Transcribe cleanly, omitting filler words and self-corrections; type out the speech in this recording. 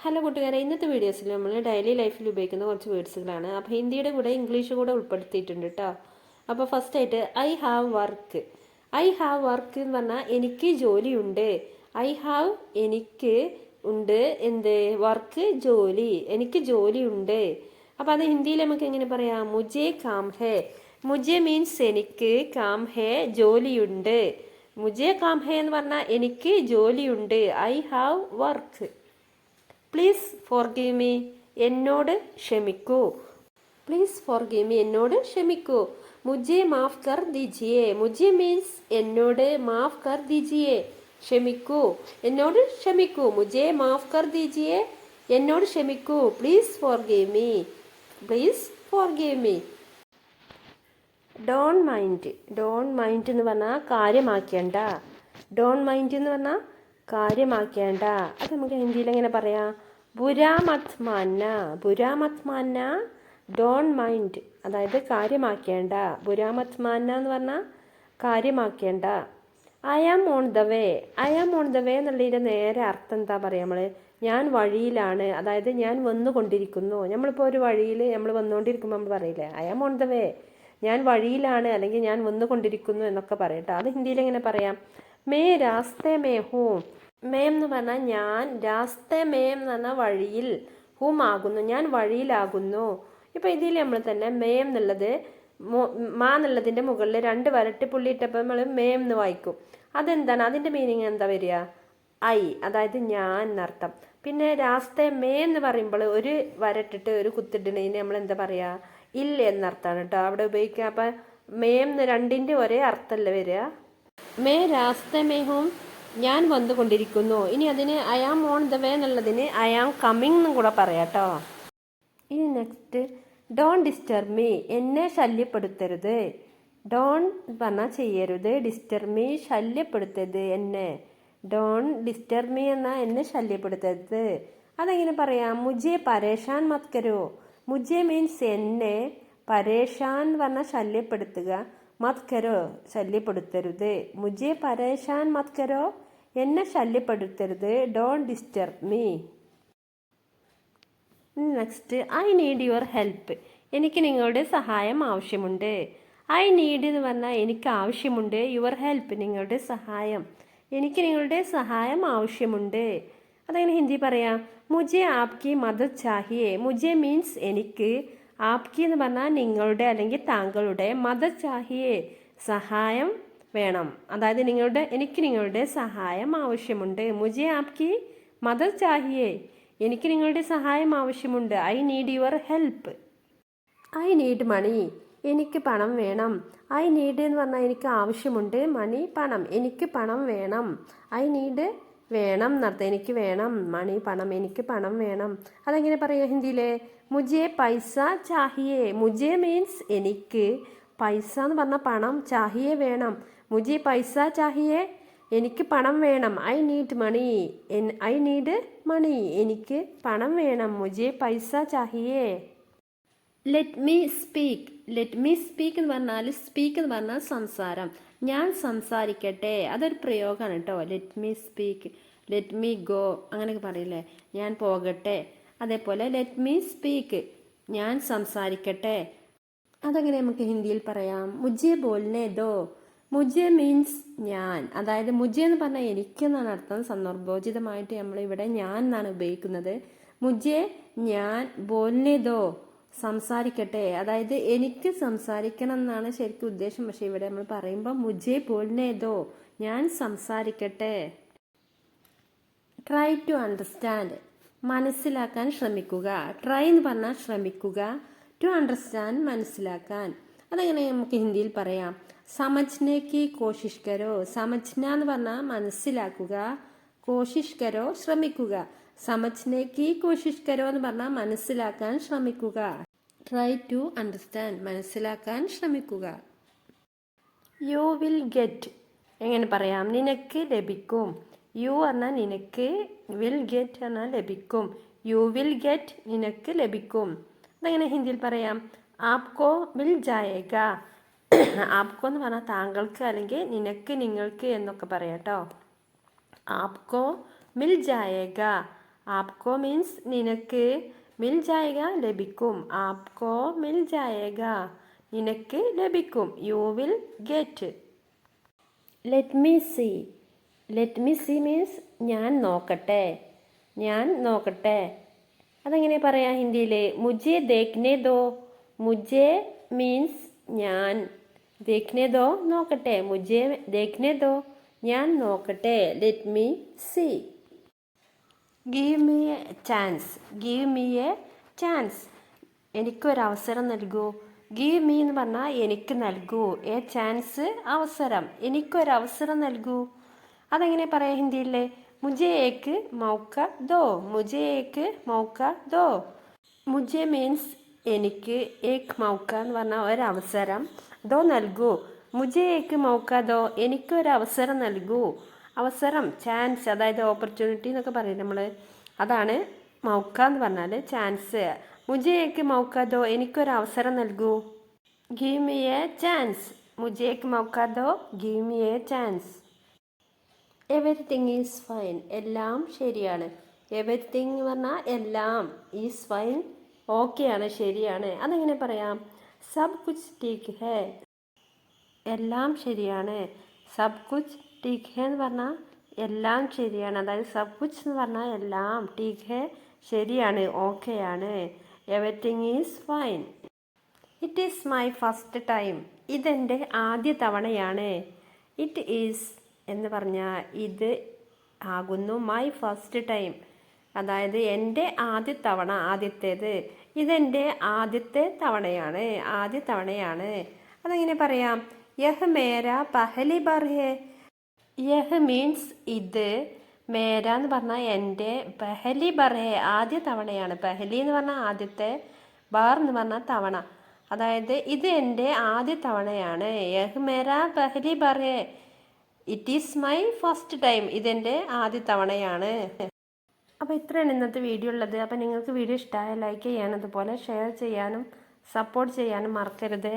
Hello കൂട്ടുകാരെ, ഇന്നത്തെ വീഡിയോസിൽ നമ്മൾ ഡെയിലി ലൈഫിൽ ഉപയോഗിക്കുന്ന കുറച്ച് വേർഡ്സുകളാണ്. അപ്പോൾ ഹിന്ദിയുടെ കൂടെ ഇംഗ്ലീഷ് കൂടെ ഉൾപ്പെടുത്തിയിട്ടുണ്ട് കേട്ടോ. അപ്പോൾ ഫസ്റ്റ് ആയിട്ട് I have work. I have work എന്ന് പറഞ്ഞാൽ എനിക്ക് ജോലിയുണ്ട്. ഐ ഹാവ് എനിക്ക് ഉണ്ട് എന്ത് വർക്ക് ജോലി, എനിക്ക് ജോലിയുണ്ട്. അപ്പോൾ അത് ഹിന്ദിയിൽ നമുക്ക് എങ്ങനെ പറയാം? മുജേ കാം ഹേ. മുജേ മീൻസ് എനിക്ക്, കാം ഹേ ജോലിയുണ്ട്. മുജേ കാം ഹേ എന്ന് പറഞ്ഞാൽ എനിക്ക് ജോലിയുണ്ട്. I have work. Please forgive me, എന്നോട് ക്ഷമിക്കൂ. പ്ലീസ് ഫോർഗീവ് മീ, എന്നോട് ക്ഷമിക്കൂ. മുझे മാഫ് കർ ദീജിയേ. മുझे മീൻസ് എന്നോട്, മാഫ് കർ ദീജിയേ ക്ഷമിക്കൂ, എന്നോട് ക്ഷമിക്കൂ. മുझे മാഫ് കർ ദീജിയേ, എന്നോട് ക്ഷമിക്കൂ. Please forgive me, please forgive me. Don mind. Don mind എന്ന് പറഞ്ഞാൽ കാര്യമാക്കേണ്ട. ഡോൺ മൈൻഡ് എന്ന് പറഞ്ഞാൽ കാര്യമാക്കേണ്ട. അത് നമുക്ക് ഹിന്ദിയിൽ എങ്ങനെ പറയാം? ബുരാ മത് മാന്ന. ബുരാ മത് മാന്ന, ഡോൺ മൈൻഡ്, അതായത് കാര്യമാക്കേണ്ട. ബുരാ മത് മാന്ന എന്ന് പറഞ്ഞാൽ കാര്യമാക്കേണ്ട. I am on the way. I am on the way എന്നുള്ളതിൻ്റെ നേരെ അർത്ഥം എന്താ പറയുക നമ്മൾ? ഞാൻ വഴിയിലാണ്, അതായത് ഞാൻ വന്നുകൊണ്ടിരിക്കുന്നു. നമ്മളിപ്പോൾ ഒരു വഴിയിൽ നമ്മൾ വന്നുകൊണ്ടിരിക്കുമ്പോൾ നമ്മൾ പറയില്ലേ I am on the way, ഞാൻ വഴിയിലാണ് അല്ലെങ്കിൽ ഞാൻ വന്നുകൊണ്ടിരിക്കുന്നു എന്നൊക്കെ പറയട്ടോ. അത് ഹിന്ദിയിൽ എങ്ങനെ പറയാം? May രാസ്തേ may ഹൂം. മേം എന്ന് പറഞ്ഞാൽ ഞാൻ, രാസ്തേ മേം എന്ന് പറഞ്ഞാൽ വഴിയിൽ, ഹൂം ആകുന്നു, ഞാൻ വഴിയിലാകുന്നു. ഇപ്പം ഇതിൽ നമ്മൾ തന്നെ മേം എന്നുള്ളത് മാ എന്നുള്ളതിൻ്റെ മുകളിൽ 2 വരട്ട് പുള്ളിയിട്ടപ്പോൾ നമ്മൾ മേം എന്ന് വായിക്കും. അതെന്താണ്? അതിൻ്റെ മീനിങ് എന്താ വരിക? ഐ, അതായത് ഞാൻ എന്നർത്ഥം. പിന്നെ രാസ്തേ മേ എന്ന് പറയുമ്പോൾ ഒരു വരട്ടിട്ട് ഒരു കുത്തിടുന്നതിന് നമ്മൾ എന്താ പറയുക? ഇല്ല എന്നർത്ഥമാണ് കേട്ടോ അവിടെ ഉപയോഗിക്കുക. അപ്പം മേം 2ൻ്റെ ഒരേ അർത്ഥമല്ല വരിക. മേ രാസ്തേ മേ ഹൂം, ഞാൻ വന്നുകൊണ്ടിരിക്കുന്നു. ഇനി അതിന് I am on the way എന്നുള്ളതിന് ഐ ആം കമ്മിങ് എന്നും കൂടെ പറയാം കേട്ടോ. ഇനി നെക്സ്റ്റ് ഡോൺ ഡിസ്റ്റർബ് മീ. എന്നെ ശല്യപ്പെടുത്തരുത്. ഡോൺ പറഞ്ഞാൽ ചെയ്യരുത്, ഡിസ്റ്റർബ് മീ ശല്യപ്പെടുത്തരുത് എന്നെ. ഡോൺ ഡിസ്റ്റർബ് മീ എന്നാൽ എന്നെ ശല്യപ്പെടുത്തരുത്. അതെങ്ങനെ പറയാം? മുझे പരേഷാൻ മത് കരോ. മുझे മീൻസ് എന്നെ, പരേഷാൻ എന്ന് പറഞ്ഞാൽ ശല്യപ്പെടുത്തുക, മത് കരോ ശല്യപ്പെടുത്തരുത്. മുझे പരേഷാൻ മത് കരോ, എന്നെ ശല്യപ്പെടുത്തരുത്. Don't disturb me. Next I need your help. എനിക്ക് നിങ്ങളുടെ സഹായം ആവശ്യമുണ്ട്. ഐ നീഡ് എന്ന് പറഞ്ഞാൽ എനിക്ക് ആവശ്യമുണ്ട്. യുവർ ഹെൽപ്പ്, നിങ്ങളുടെ സഹായം. എനിക്ക് നിങ്ങളുടെ സഹായം ആവശ്യമുണ്ട്. അതെങ്ങനെ ഹിന്ദി പറയാം? മുझे ആപ്കി മദദ് ചാഹിയേ. മുझे മീൻസ് എനിക്ക്, ആപ്കി എന്ന് പറഞ്ഞാൽ നിങ്ങളുടെ അല്ലെങ്കിൽ താങ്കളുടെ, മദദ് ചാഹിയേ സഹായം വേണം, അതായത് എനിക്ക് നിങ്ങളുടെ സഹായം ആവശ്യമുണ്ട്. മുझे ആപ്കി മദദ് ചാഹിയേ, എനിക്ക് നിങ്ങളുടെ സഹായം ആവശ്യമുണ്ട്. I need your help. I need money. എനിക്ക് പണം വേണം. ഐ നീഡ് എന്ന് പറഞ്ഞാൽ എനിക്ക് ആവശ്യമുണ്ട്, മണി പണം, എനിക്ക് പണം വേണം. ഐ നീഡ് വേണം എന്നർത്ഥം, എനിക്ക് വേണം. മണി പണം, എനിക്ക് പണം വേണം. അതെങ്ങനെ പറയുക ഹിന്ദിയിലെ? മുझे പൈസ ചാഹിയേ. മുझे മീൻസ് എനിക്ക്, പൈസ എന്ന് പറഞ്ഞാൽ പണം, ചാഹിയേ വേണം. മുझे പൈസ ചാഹിയേ, എനിക്ക് പണം വേണം. I need money. I need money, എനിക്ക് പണം വേണം. മുझे പൈസ ചാഹിയേ. Let me speak. Let me speak എന്ന് പറഞ്ഞാൽ, സ്പീക്ക് എന്ന് പറഞ്ഞാൽ സംസാരം. ഞാൻ സംസാരിക്കട്ടെ, അതൊരു പ്രയോഗമാണ് കേട്ടോ. Let me speak, let me go അങ്ങനെയൊക്കെ പറയില്ലേ, ഞാൻ പോകട്ടെ. അതേപോലെ ലെറ്റ് മീ സ്പീക്ക്, ഞാൻ സംസാരിക്കട്ടെ. അതെങ്ങനെ നമുക്ക് ഹിന്ദിയിൽ പറയാം? മുझे ബോൽനെ ദോ. മുझे മീൻസ് ഞാൻ, അതായത് മുझे എന്ന് പറഞ്ഞാൽ എനിക്കെന്നാണ് അർത്ഥം. സന്ദർഭോചിതമായിട്ട് നമ്മളിവിടെ ഞാൻ എന്നാണ് ഉപയോഗിക്കുന്നത്. മുझे ഞാൻ, ബോൽനെ ദോ സംസാരിക്കട്ടെ, അതായത് എനിക്ക് സംസാരിക്കണം എന്നാണ് ശരിക്കും ഉദ്ദേശം. പക്ഷെ ഇവിടെ നമ്മൾ പറയുമ്പോൾ മുझे ബോൽനെ ദോ, ഞാൻ സംസാരിക്കട്ടെ. ട്രൈ ടു അണ്ടർസ്റ്റാൻഡ്, മനസ്സിലാക്കാൻ ശ്രമിക്കുക. ട്രൈ എന്ന് പറഞ്ഞാൽ ശ്രമിക്കുക, ടു അണ്ടർസ്റ്റാൻഡ് മനസ്സിലാക്കാൻ. അതെങ്ങനെ നമുക്ക് ഹിന്ദിയിൽ പറയാം? സമജ്നെ കി കോശിഷ് കരോ. സമജ്ന എന്ന് പറഞ്ഞാൽ മനസ്സിലാക്കുക, കോശിഷ് കരോ ശ്രമിക്കുക. സമജ്നെ കി കോശിഷ് കരോ എന്ന് പറഞ്ഞാൽ മനസ്സിലാക്കാൻ ശ്രമിക്കുക. ട്രൈ ടു അണ്ടർസ്റ്റാൻഡ്, മനസ്സിലാക്കാൻ ശ്രമിക്കുക. യു വിൽ ഗെറ്റ്, എങ്ങനെ പറയാം? നിനക്ക് ലഭിക്കും. യു പറഞ്ഞാൽ നിനക്ക്, വിൽ ഗെറ്റ് പറഞ്ഞാൽ ലഭിക്കും. യു വിൽ ഗെറ്റ്, നിനക്ക് ലഭിക്കും. അതെങ്ങനെ ഹിന്ദിയിൽ പറയാം? ആപ്കോ മിൽ ജായേഗ. ആപ്കോ എന്ന് പറഞ്ഞാൽ താങ്കൾക്ക് അല്ലെങ്കിൽ നിനക്ക്, നിങ്ങൾക്ക് എന്നൊക്കെ പറയാം കേട്ടോ. ആപ്കോ മിൽ ജായേഗ, ആപ്കോ മീൻസ് നിനക്ക്, മിൽ ജായേഗ ലഭിക്കും. ആപ്കോ മിൽ ജായേഗ നിനക്ക് ലഭിക്കും. You will get. Let me see. Let me see means ഞാൻ നോക്കട്ടെ. ഞാൻ നോക്കട്ടെ. അതെങ്ങനെ പറയാം ഹിന്ദിയിൽ? മുझे देखने दो. മുझे മീൻസ് ഞാൻ, देखने दो നോക്കട്ടെ. മുझे देखने दो ഞാൻ നോക്കട്ടെ. Let me see. Give me a chance. Give me a chance എനിക്കൊരവസരം നൽകൂ. ഗീവ് മീ എന്ന് പറഞ്ഞാൽ എനിക്ക് നൽകൂ. എ ചാൻസ് അവസരം. എനിക്കൊരവസരം നൽകൂ. അതെങ്ങനെ പറയാം ഹിന്ദിയിൽ? മുझे एक मौका दो. मुझे एक मौका दो. മുझे മീൻസ് എനിക്ക്, ഏക് മൗക്ക എന്ന് പറഞ്ഞാൽ ഒരവസരം, ദോ നൽകൂ. മുझे एक मौका दो എനിക്കൊരവസരം നൽകൂ. അവസരം, ചാൻസ്, അതായത് ഓപ്പർച്യൂണിറ്റി എന്നൊക്കെ പറയും നമ്മൾ. അതാണ് മൗക്ക എന്ന് പറഞ്ഞാൽ ചാൻസ്. മുझे एक मौका दो എനിക്കൊരവസരം നൽകൂ. Give me a chance. മുझे एक मौका दो give me a chance. Everything is fine. എല്ലാം ശരിയാണ്. എവരിത്തിങ് എന്ന് പറഞ്ഞാൽ എല്ലാം, ഈസ് ഫൈൻ ഓക്കെയാണ്, ശരിയാണ്. അതെങ്ങനെ പറയാം? സബ് കുച്ച് ടീക്ക് ഹേ. എല്ലാം ശരിയാണ്. സബ് കുച്ച് ടീക്ക് ഹേ എന്ന് പറഞ്ഞാൽ എല്ലാം ശരിയാണ്. അതായത് സബ് കുച്ച് എന്ന് പറഞ്ഞാൽ എല്ലാം, ടീക്ക് ഹേ ശരിയാണ്, ഓക്കെയാണ്. Everything is fine. It is my first time. ഇതെൻ്റെ ആദ്യ തവണയാണ്. ഇറ്റ് ഈസ് എന്ന് പറഞ്ഞാൽ ഇത് ആകുന്നു. മൈ ഫസ്റ്റ് ടൈം അതായത് എൻ്റെ ആദ്യ തവണ, ആദ്യത്തേത്. ഇതെൻ്റെ ആദ്യത്തെ തവണയാണ്, ആദ്യ തവണയാണ്. അതെങ്ങനെ പറയാം? യഹ് മേര പഹലി ബാർ ഹേ. യഹ് മീൻസ് ഇത്, മേര എന്ന് പറഞ്ഞാൽ എൻ്റെ, പഹലി ബാർ ഹേ ആദ്യ തവണയാണ്. പഹലി എന്ന് പറഞ്ഞാൽ ആദ്യത്തെ, ബാർ എന്ന് പറഞ്ഞാൽ തവണ. അതായത് ഇത് എൻ്റെ ആദ്യ തവണയാണ്. യഹ് മേര പഹലി ബാർ ഹേ. It is my first time. ഇതെൻ്റെ ആദ്യ തവണയാണ്. അപ്പോൾ ഇത്രയാണ് ഇന്നത്തെ വീഡിയോ ഉള്ളത്. അപ്പോൾ നിങ്ങൾക്ക് വീഡിയോ ഇഷ്ടമായ ലൈക്ക് ചെയ്യാനും അതുപോലെ ഷെയർ ചെയ്യാനും സപ്പോർട്ട് ചെയ്യാനും മറക്കരുത്.